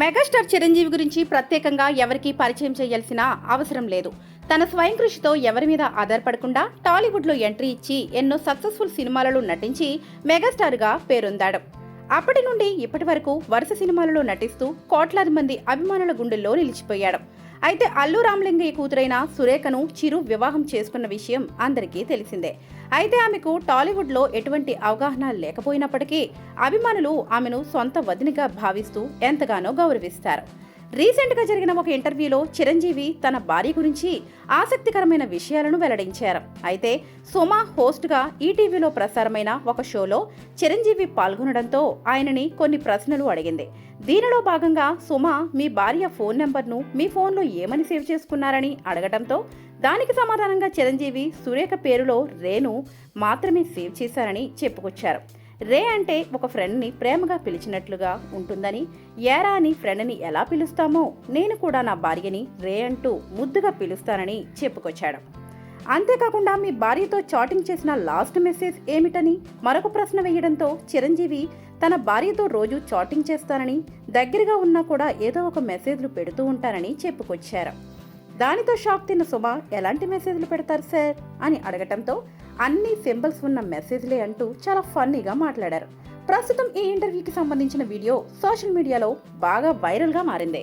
Megastar Chiranjeevi గురించి ప్రత్యేకంగా ఎవరికీ పరిచయం చేయాల్సిన అవసరం లేదు. తన స్వయం కృషితో ఎవరి మీద ఆధారపడకుండా టాలీవుడ్లో ఎంట్రీ ఇచ్చి ఎన్నో సక్సెస్ఫుల్ సినిమాలలో నటించి మెగాస్టార్గా పేరొందాడు. అప్పటి నుండి ఇప్పటి వరకు వరుస సినిమాలలో నటిస్తూ కోట్లాది మంది అభిమానుల గుండెల్లో నిలిచిపోయాడు. అయితే అల్లు రామలింగయ్య కూతురైన సురేఖను చిరు వివాహం చేసుకున్న విషయం అందరికీ తెలిసిందే. అయితే ఆమెకు టాలీవుడ్లో ఎటువంటి అవగాహన లేకపోయినప్పటికీ అభిమానులు ఆమెను సొంత వదినిగా భావిస్తూ ఎంతగానో గౌరవిస్తారు. రీసెంట్గా జరిగిన ఒక ఇంటర్వ్యూలో చిరంజీవి తన భార్య గురించి ఆసక్తికరమైన విషయాలను వెల్లడించారు. అయితే సుమ హోస్ట్గా ఈటీవీలో ప్రసారమైన ఒక షోలో చిరంజీవి పాల్గొనడంతో ఆయనని కొన్ని ప్రశ్నలు అడిగింది. దీనిలో భాగంగా సుమ మీ భార్య ఫోన్ నెంబర్ను మీ ఫోన్లో ఏమని సేవ్ చేసుకున్నారని అడగటంతో దానికి సమాధానంగా చిరంజీవి సురేఖ పేరులో రేను మాత్రమే సేవ్ చేశారని చెప్పుకొచ్చారు. రే అంటే ఒక ఫ్రెండ్ని ప్రేమగా పిలిచినట్లుగా ఉంటుందని, ఏరా అని ఫ్రెండ్ని ఎలా పిలుస్తామో నేను కూడా నా భార్యని రే అంటూ ముద్దుగా పిలుస్తానని చెప్పుకొచ్చాడు. అంతేకాకుండా మీ భార్యతో చాటింగ్ చేసిన లాస్ట్ మెసేజ్ ఏమిటని మరొక ప్రశ్న వేయడంతో చిరంజీవి తన భార్యతో రోజు చాటింగ్ చేస్తానని, దగ్గరగా ఉన్నా కూడా ఏదో ఒక మెసేజ్లు పెడుతూ ఉంటానని చెప్పుకొచ్చారు. దానితో షాక్ తిన్న సుమ ఎలాంటి మెసేజ్లు పెడతారు సార్ అని అడగటంతో అన్ని సింబల్స్ ఉన్న మెసేజ్లే అంటూ చాలా ఫన్నీగా మాట్లాడారు. ప్రస్తుతం ఈ ఇంటర్వ్యూకి సంబంధించిన వీడియో సోషల్ మీడియాలో బాగా వైరల్గా మారింది.